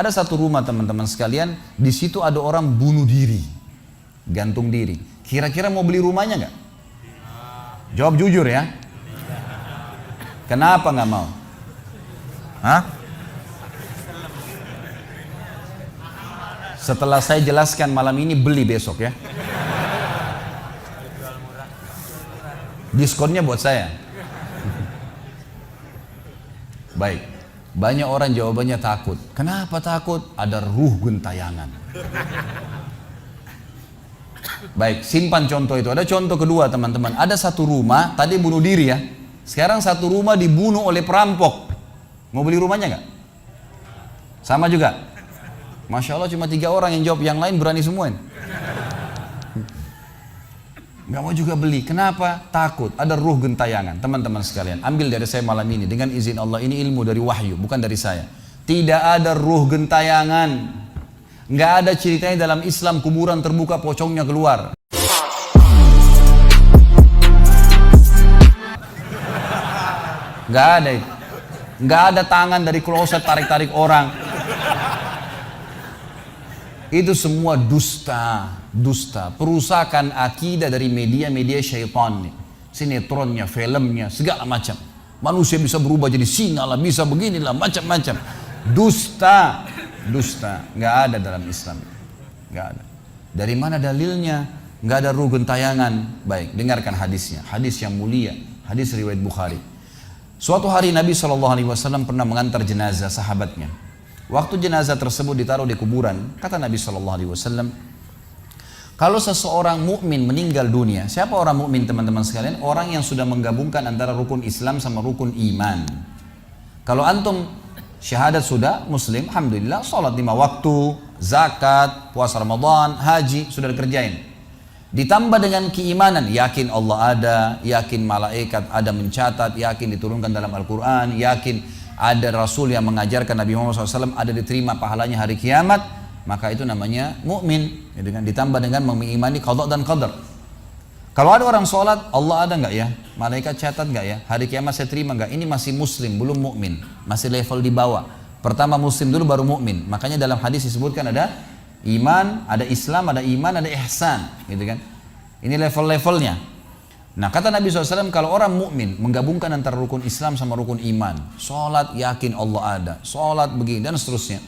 Ada satu rumah teman-teman sekalian, di situ ada orang bunuh diri, gantung diri. Kira-kira mau beli rumahnya nggak? Jawab jujur ya. Kenapa nggak mau? Hah? Setelah saya jelaskan malam ini, beli besok ya. Diskonnya buat saya. Baik. Banyak orang jawabannya takut. Kenapa takut? Ada ruh gentayangan. Baik, simpan contoh itu. Ada contoh kedua teman-teman. Ada satu rumah, tadi bunuh diri ya. Sekarang satu rumah dibunuh oleh perampok. Mau beli rumahnya nggak? Sama juga. Masya Allah cuma 3 orang yang jawab, yang lain berani semua. Nggak mau juga beli. Kenapa? Takut. Ada ruh gentayangan. Teman-teman sekalian, ambil dari saya malam ini. Dengan izin Allah, ini ilmu dari wahyu, bukan dari saya. Tidak ada ruh gentayangan. Nggak ada ceritanya dalam Islam kuburan terbuka pocongnya keluar. Nggak ada itu. Nggak ada tangan dari kloset tarik-tarik orang. Itu semua dusta, dusta. Perusakan akidah dari media-media syaitan. Sinetronnya, filmnya, segala macam. Manusia bisa berubah jadi singa lah, bisa beginilah, macam-macam. Dusta, dusta. Nggak ada dalam Islam. Nggak ada. Dari mana dalilnya? Nggak ada ruh gentayangan. Baik, dengarkan hadisnya. Hadis yang mulia. Hadis riwayat Bukhari. Suatu hari Nabi SAW pernah mengantar jenazah sahabatnya. Waktu jenazah tersebut ditaruh di kuburan, kata Nabi SAW, kalau seseorang mukmin meninggal dunia, siapa orang mukmin teman-teman sekalian? Orang yang sudah menggabungkan antara rukun Islam sama rukun iman. Kalau antum syahadat sudah, muslim, alhamdulillah, sholat 5 waktu, zakat, puasa Ramadan, haji, sudah dikerjain. Ditambah dengan keimanan, yakin Allah ada, yakin malaikat ada mencatat, yakin diturunkan dalam Al-Quran, yakin ada Rasul yang mengajarkan Nabi Muhammad SAW ada diterima pahalanya hari kiamat, maka itu namanya mukmin. Ditambah dengan mengimani qada dan qadar. Kalau ada orang sholat, Allah ada nggak ya? Malaikat catat nggak ya? Hari kiamat saya terima nggak? Ini masih muslim, belum mukmin, masih level di bawah. Pertama muslim dulu baru mukmin. Makanya dalam hadis disebutkan ada iman, ada Islam, ada iman, ada ihsan, gitu kan? Ini level-levelnya. Nah kata Nabi SAW, kalau orang mukmin menggabungkan antara rukun Islam sama rukun iman, sholat yakin Allah ada, sholat begini dan seterusnya,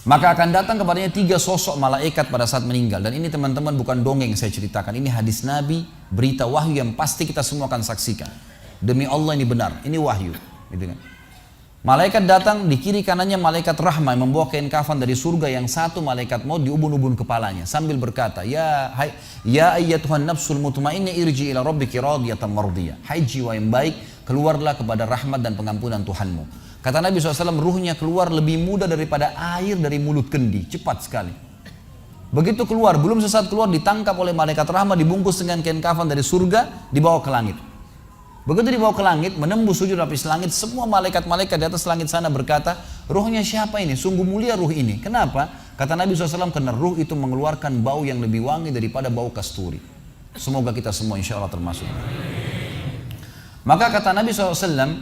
maka akan datang kepadanya 3 sosok malaikat pada saat meninggal. Dan ini teman-teman bukan dongeng saya ceritakan, ini hadis Nabi, berita wahyu yang pasti kita semua akan saksikan. Demi Allah ini benar, ini wahyu, gitu kan? Malaikat datang, di kiri kanannya malaikat rahmah yang membawa kain kafan dari surga, yang satu malaikat maut diubun-ubun kepalanya sambil berkata, ya ayyatuhan nafsul mutmainnah irji ila rabbiki radiyatan mardiyah. Hai jiwa yang baik, keluarlah kepada rahmat dan pengampunan Tuhanmu. Kata Nabi SAW, ruhnya keluar lebih mudah daripada air dari mulut kendi, cepat sekali. Begitu keluar, belum sesaat keluar ditangkap oleh malaikat rahmah, dibungkus dengan kain kafan dari surga, dibawa ke langit. Begitu dibawa ke langit, menembus 7 lapis langit, semua malaikat-malaikat di atas langit sana berkata, ruhnya siapa ini? Sungguh mulia ruh ini. Kenapa? Kata Nabi SAW, karena ruh itu mengeluarkan bau yang lebih wangi daripada bau kasturi. Semoga kita semua insya Allah termasuk. Maka kata Nabi SAW,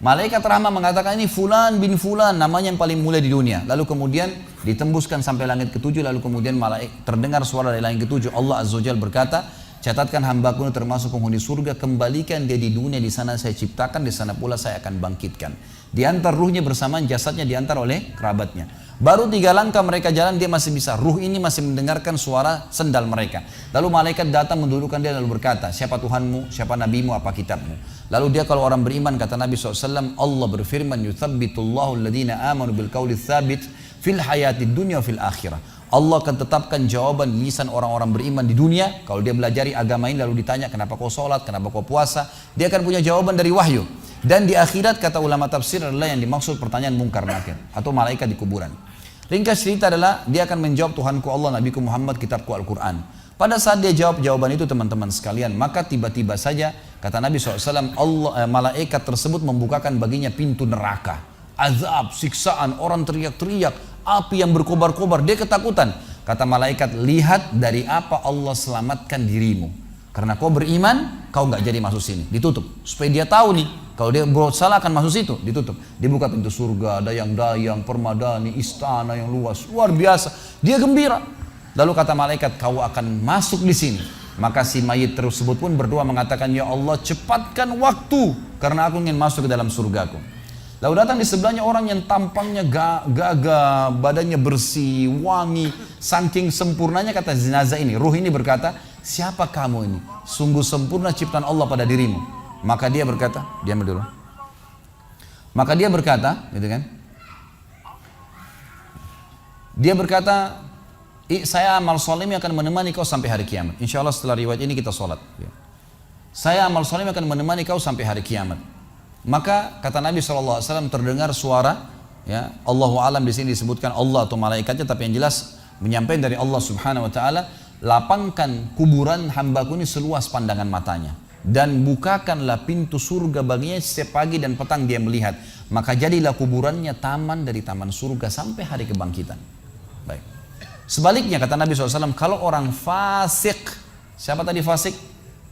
malaikat rahmah mengatakan ini fulan bin fulan, namanya yang paling mulia di dunia. Lalu kemudian ditembuskan sampai langit ke-7, lalu kemudian terdengar suara dari langit ke-7. Allah Azza wa Jalla berkata, catatkan hambaku ini termasuk penghuni surga, kembalikan dia di dunia, di sana saya ciptakan, di sana pula saya akan bangkitkan. Diantar ruhnya bersamaan jasadnya, diantar oleh kerabatnya. Baru 3 langkah mereka jalan, dia masih bisa, ruh ini masih mendengarkan suara sendal mereka. Lalu malaikat datang mendudukkan dia lalu berkata, siapa Tuhanmu, siapa nabimu, apa kitabmu? Lalu dia kalau orang beriman, kata Nabi SAW, Allah berfirman, yuthabbitullahu alladhina amanu bil qawli tsabit fil hayatid dunya fil akhirah. Allah akan tetapkan jawaban di lisan orang-orang beriman di dunia. Kalau dia belajari agama ini lalu ditanya kenapa kau sholat, kenapa kau puasa, dia akan punya jawaban dari wahyu. Dan di akhirat kata ulama tafsir adalah yang dimaksud pertanyaan mungkar nakir atau malaikat di kuburan. Ringkas cerita adalah dia akan menjawab, Tuhanku Allah, Nabiku Muhammad, kitabku Al-Quran. Pada saat dia jawab jawaban itu teman-teman sekalian, maka tiba-tiba saja kata Nabi SAW, malaikat tersebut membukakan baginya pintu neraka. Azab, siksaan, orang teriak-teriak, api yang berkobar-kobar, dia ketakutan. Kata malaikat, lihat dari apa Allah selamatkan dirimu. Karena kau beriman, kau nggak jadi masuk sini. Ditutup, supaya dia tahu nih, Kalau dia berbuat salah akan masuk situ, ditutup. Dibuka pintu surga, dayang-dayang, permadani, istana yang luas, luar biasa. Dia gembira. Lalu kata malaikat, kau akan masuk di sini. Maka si mayit tersebut pun berdoa mengatakan, ya Allah cepatkan waktu, karena aku ingin masuk ke dalam surgaku. Lalu datang di sebelahnya orang yang tampangnya gagah, badannya bersih, wangi, saking sempurnanya kata jenazah ini. Ruh ini berkata, siapa kamu ini? Sungguh sempurna ciptaan Allah pada dirimu. Maka dia berkata, diam dulu. Maka dia berkata, gitu kan? Dia berkata, saya amal soleh akan menemani kau sampai hari kiamat. Insya Allah setelah riwayat ini kita sholat. Saya amal soleh akan menemani kau sampai hari kiamat. Maka kata Nabi SAW terdengar suara, ya Allahu alam di sini disebutkan Allah atau malaikatnya, tapi yang jelas menyampaikan dari Allah Subhanahu Wa Taala, lapangkan kuburan hambaku ini seluas pandangan matanya. Dan bukakanlah pintu surga baginya setiap pagi dan petang dia melihat. Maka jadilah kuburannya taman dari taman surga sampai hari kebangkitan. Baik. Sebaliknya kata Nabi SAW, kalau orang fasik, siapa tadi fasik?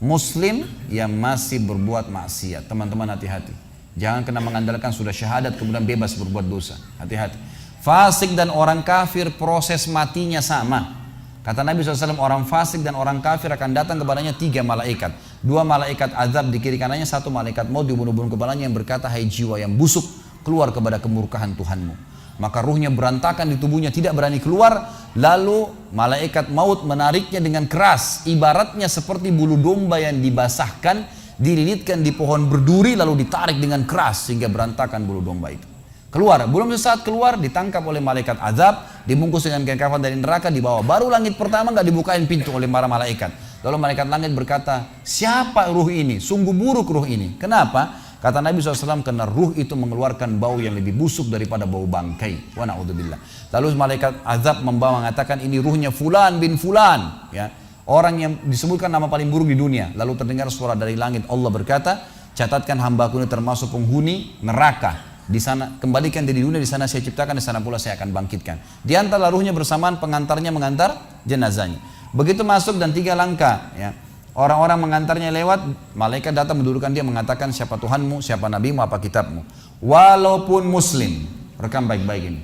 Muslim yang masih berbuat maksiat. Teman-teman hati-hati. Jangan kena mengandalkan sudah syahadat kemudian bebas berbuat dosa. Hati-hati. Fasik dan orang kafir proses matinya sama. Kata Nabi SAW, orang fasik dan orang kafir akan datang kepadanya 3 malaikat. 2 malaikat azab di kiri kanannya, 1 malaikat maut dibunuh-bunuh kepalanya yang berkata, hai jiwa yang busuk, keluar kepada kemurkaan Tuhanmu. Maka ruhnya berantakan di tubuhnya, tidak berani keluar. Lalu malaikat maut menariknya dengan keras. Ibaratnya seperti bulu domba yang dibasahkan, dililitkan di pohon berduri, lalu ditarik dengan keras sehingga berantakan bulu domba itu. Keluar, belum sesaat keluar ditangkap oleh malaikat azab, dibungkus dengan kain kafan dari neraka, dibawa. Baru langit pertama nggak dibukain pintu oleh para malaikat. Lalu malaikat langit berkata, siapa ruh ini? Sungguh buruk ruh ini. Kenapa? Kata Nabi SAW, karena ruh itu mengeluarkan bau yang lebih busuk daripada bau bangkai. Wa na'udzubillah. Lalu malaikat azab membawa mengatakan, ini ruhnya Fulan bin Fulan. Ya, orang yang disebutkan nama paling buruk di dunia. Lalu terdengar suara dari langit. Allah berkata, catatkan hambaku ini termasuk penghuni neraka. Di sana kembalikan dia di dunia, di sana saya ciptakan, di sana pula saya akan bangkitkan. Di antara ruhnya bersamaan pengantarnya mengantar jenazahnya. Begitu masuk dan 3 langkah, ya. Orang-orang mengantarnya lewat, malaikat datang mendudukkan dia mengatakan, siapa Tuhanmu, siapa nabimu, apa kitabmu. Walaupun muslim, rekam baik-baik ini.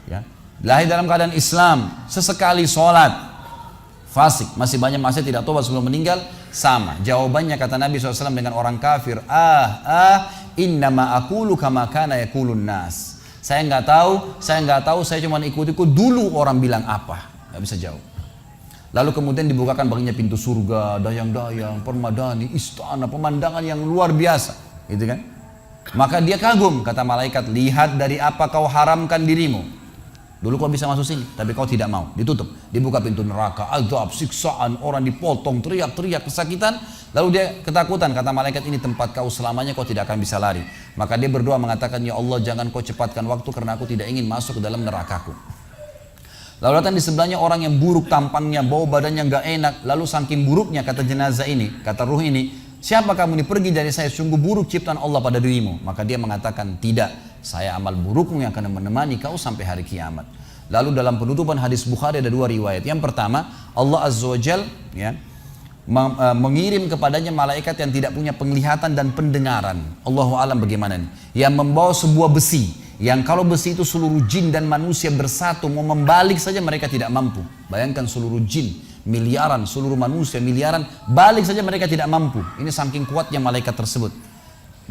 Ya. Lahir dalam keadaan Islam, sesekali sholat, fasik, masih banyak maksiat, tidak tobat sebelum meninggal, sama. Jawabannya kata Nabi SAW dengan orang kafir, innama aqulu kama kana yaqulun nas. Saya nggak tahu, saya cuma ikut-ikut dulu orang bilang apa, nggak bisa jawab. Lalu kemudian dibukakan baginya pintu surga, dayang-dayang, permadani, istana, pemandangan yang luar biasa, gitu kan? Maka dia kagum, kata malaikat, lihat dari apa kau haramkan dirimu. Dulu kau bisa masuk sini, tapi kau tidak mau, ditutup. Dibuka pintu neraka, azab, siksaan, orang dipotong, teriak-teriak kesakitan. Lalu dia ketakutan, kata malaikat, ini tempat kau selamanya, kau tidak akan bisa lari. Maka dia berdoa mengatakan, ya Allah jangan kau cepatkan waktu karena aku tidak ingin masuk ke dalam nerakaku. Lalu datang di sebelahnya orang yang buruk tampangnya, bau badannya nggak enak. Lalu saking buruknya kata jenazah ini, kata ruh ini, siapa kamu ini? Pergi dari saya, sungguh buruk ciptaan Allah pada dirimu. Maka dia mengatakan, tidak, saya amal burukmu yang akan menemani kau sampai hari kiamat. Lalu dalam penutupan hadis Bukhari ada 2 riwayat. Yang pertama, Allah Azza wa Jal, ya, mengirim kepadanya malaikat yang tidak punya penglihatan dan pendengaran. Allahu alam bagaimana nih? Yang membawa sebuah besi. Yang kalau besi itu seluruh jin dan manusia bersatu, mau membalik saja mereka tidak mampu. Bayangkan seluruh jin, miliaran, seluruh manusia miliaran, balik saja mereka tidak mampu. Ini saking kuatnya malaikat tersebut.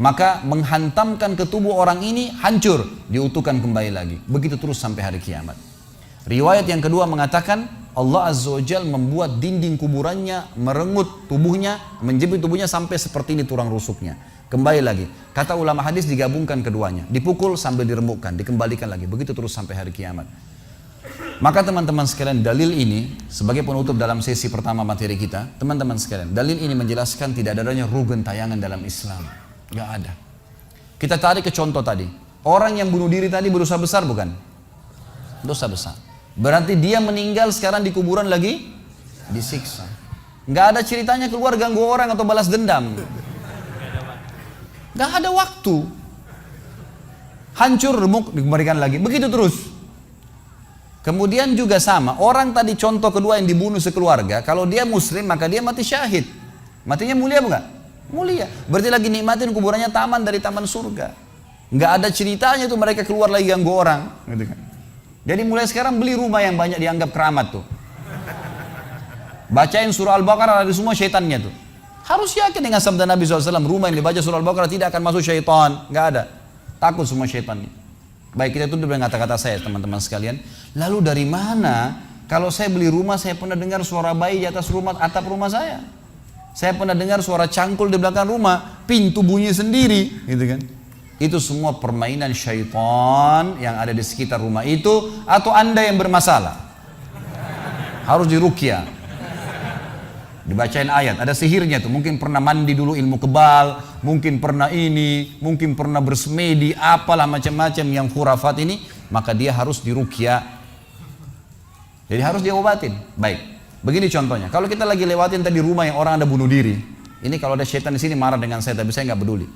Maka menghantamkan ke tubuh orang ini, hancur, diutuhkan kembali lagi. Begitu terus sampai hari kiamat. Riwayat yang kedua mengatakan, Allah Azza wa Jal membuat dinding kuburannya merengut tubuhnya, menjepit tubuhnya sampai seperti ini tulang rusuknya. Kembali lagi, kata ulama hadis digabungkan keduanya, dipukul sambil diremukkan, dikembalikan lagi, begitu terus sampai hari kiamat. Maka teman-teman sekalian, dalil ini sebagai penutup dalam sesi pertama materi kita, teman-teman sekalian, dalil ini menjelaskan tidak adanya ruh gentayangan dalam Islam, nggak ada. Kita tarik ke contoh tadi, orang yang bunuh diri tadi berdosa besar bukan? Dosa besar. Berarti dia meninggal sekarang di kuburan lagi disiksa. Nggak ada ceritanya keluar ganggu orang atau balas dendam. Nggak ada waktu. Hancur, remuk, dikembalikan lagi. Begitu terus. Kemudian juga sama. Orang tadi contoh kedua yang dibunuh sekeluarga. Kalau dia muslim maka dia mati syahid. Matinya mulia bukan? Mulia. Berarti lagi nikmatin kuburannya taman dari taman surga. Nggak ada ceritanya tuh mereka keluar lagi ganggu orang. Gitu kan. Jadi mulai sekarang beli rumah yang banyak dianggap keramat tuh. Bacain surah Al-Baqarah ada semua syaitannya tuh. Harus yakin dengan sabda Nabi SAW, rumah yang dibaca surah Al-Baqarah tidak akan masuk syaitan. Nggak ada. Takut semua syaitannya. Baik, kita tutup dengan kata-kata saya teman-teman sekalian. Lalu dari mana kalau saya beli rumah saya pernah dengar suara bayi di atas rumah, atap rumah saya. Saya pernah dengar suara cangkul di belakang rumah, pintu bunyi sendiri, gitu kan. Itu semua permainan syaitan yang ada di sekitar rumah itu, atau Anda yang bermasalah. Harus diruqyah. Dibacain ayat, ada sihirnya tuh. Mungkin pernah mandi dulu ilmu kebal, mungkin pernah ini, mungkin pernah bersemedi, apalah macam-macam yang khurafat ini, maka dia harus diruqyah. Jadi harus diobatin. Baik. Begini contohnya, kalau kita lagi lewatin tadi rumah yang orang ada bunuh diri, ini kalau ada syaitan di sini marah dengan saya, tapi saya nggak peduli.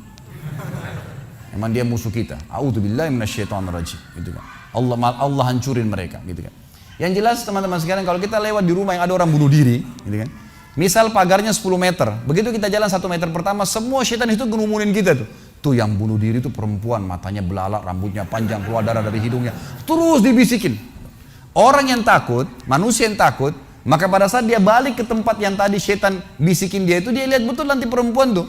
Emang dia musuh kita. A'udzubillahi minasyaitonirrajim, gitu kan. Allah hancurin mereka, gitu kan. Yang jelas teman-teman sekalian, kalau kita lewat di rumah yang ada orang bunuh diri, gitu kan. Misal pagarnya 10 meter, begitu kita jalan 1 meter pertama, semua syaitan itu ngerumunin kita tuh. Tuh yang bunuh diri itu perempuan, matanya belalak, rambutnya panjang, keluar darah dari hidungnya. Terus dibisikin. Orang yang takut, manusia yang takut, maka pada saat dia balik ke tempat yang tadi syaitan bisikin dia itu, dia lihat betul nanti perempuan tuh.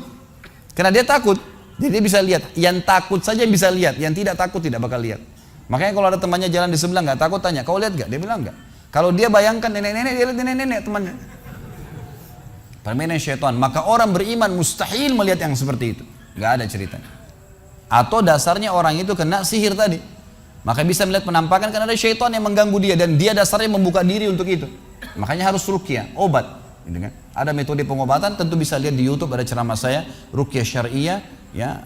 Karena dia takut. Jadi dia bisa lihat, yang takut saja bisa lihat, yang tidak takut tidak bakal lihat. Makanya kalau ada temannya jalan di sebelah nggak takut, tanya, kau lihat nggak? Dia bilang nggak. Kalau dia bayangkan nenek-nenek, dia lihat nenek-nenek temannya. Permainan syaitan. Maka orang beriman mustahil melihat yang seperti itu, nggak ada ceritanya. Atau dasarnya orang itu kena sihir tadi, maka bisa melihat penampakan karena ada syaitan yang mengganggu dia dan dia dasarnya membuka diri untuk itu. Makanya harus ruqyah, obat. Gitu kan? Ada metode pengobatan, tentu bisa lihat di YouTube, ada ceramah saya, ruqyah syariah. Ya,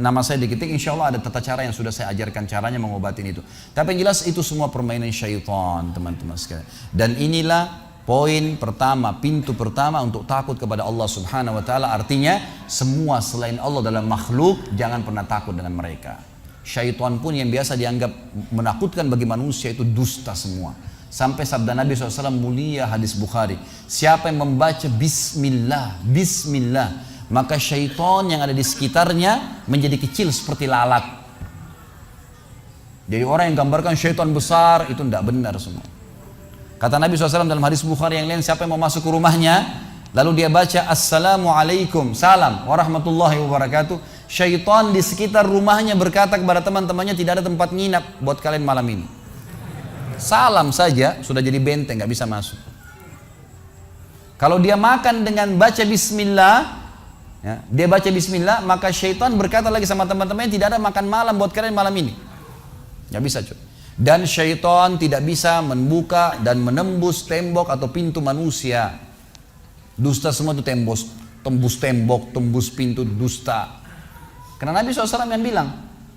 nama saya diketik, insya Allah ada tata cara yang sudah saya ajarkan caranya mengobatin itu. Tapi yang jelas itu semua permainan syaitan teman-teman sekalian. Dan inilah poin pertama, pintu pertama untuk takut kepada Allah Subhanahu Wa Taala. Artinya semua selain Allah dalam makhluk jangan pernah takut dengan mereka. Syaitan pun yang biasa dianggap menakutkan bagi manusia itu dusta semua. Sampai sabda Nabi SAW mulia hadis Bukhari, siapa yang membaca Bismillah, Bismillah, maka syaitan yang ada di sekitarnya menjadi kecil seperti lalat. Jadi orang yang gambarkan syaitan besar itu tidak benar semua. Kata Nabi SAW dalam hadis Bukhari yang lain, siapa yang mau masuk ke rumahnya lalu dia baca Assalamualaikum, salam warahmatullahi wabarakatuh, syaitan di sekitar rumahnya berkata kepada teman-temannya, tidak ada tempat nginap buat kalian malam ini. Salam saja sudah jadi benteng, nggak bisa masuk. Kalau dia makan dengan baca Bismillah, ya, dia baca Bismillah, maka syaitan berkata lagi sama teman-temannya, tidak ada makan malam buat kalian malam ini. Nggak bisa cuy. Dan syaitan tidak bisa membuka dan menembus tembok atau pintu manusia. Dusta semua itu tembus tembok, tembus pintu, dusta. Karena Nabi SAW yang bilang,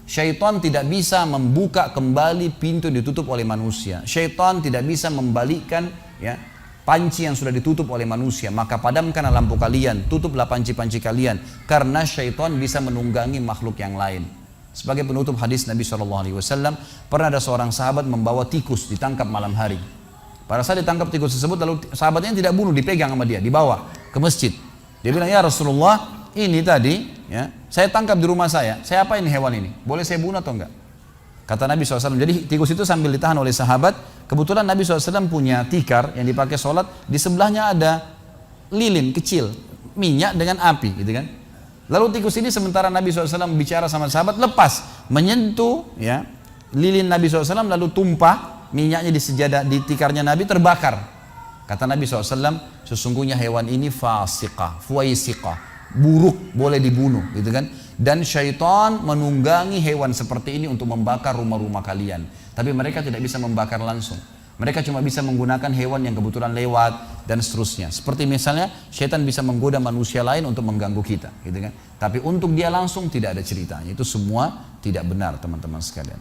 syaitan tidak bisa membuka kembali pintu yang ditutup oleh manusia. Syaitan tidak bisa membalikkan ya panci yang sudah ditutup oleh manusia. Maka padamkanlah lampu kalian, tutuplah panci-panci kalian, karena syaitan bisa menunggangi makhluk yang lain. Sebagai penutup hadis Nabi SAW, pernah ada seorang sahabat membawa tikus ditangkap malam hari. Pada saat ditangkap tikus tersebut, lalu sahabatnya tidak bunuh, dipegang sama dia, dibawa ke masjid. Dia bilang, ya Rasulullah, ini tadi ya, saya tangkap di rumah saya apain hewan ini? Boleh saya bunuh atau enggak? Kata Nabi SAW, jadi tikus itu sambil ditahan oleh sahabat. Kebetulan Nabi SAW punya tikar yang dipakai sholat, di sebelahnya ada lilin kecil, minyak dengan api gitu kan. Lalu tikus ini sementara Nabi SAW bicara sama sahabat, lepas, menyentuh ya lilin Nabi SAW, lalu tumpah minyaknya di sejadah, di tikarnya Nabi, terbakar. Kata Nabi SAW, sesungguhnya hewan ini fasiqah, fuaisiqah, buruk, boleh dibunuh gitu kan. Dan syaitan menunggangi hewan seperti ini untuk membakar rumah-rumah kalian. Tapi mereka tidak bisa membakar langsung. Mereka cuma bisa menggunakan hewan yang kebetulan lewat dan seterusnya. Seperti misalnya syaitan bisa menggoda manusia lain untuk mengganggu kita, gitu kan. Tapi untuk dia langsung tidak ada ceritanya. Itu semua tidak benar teman-teman sekalian.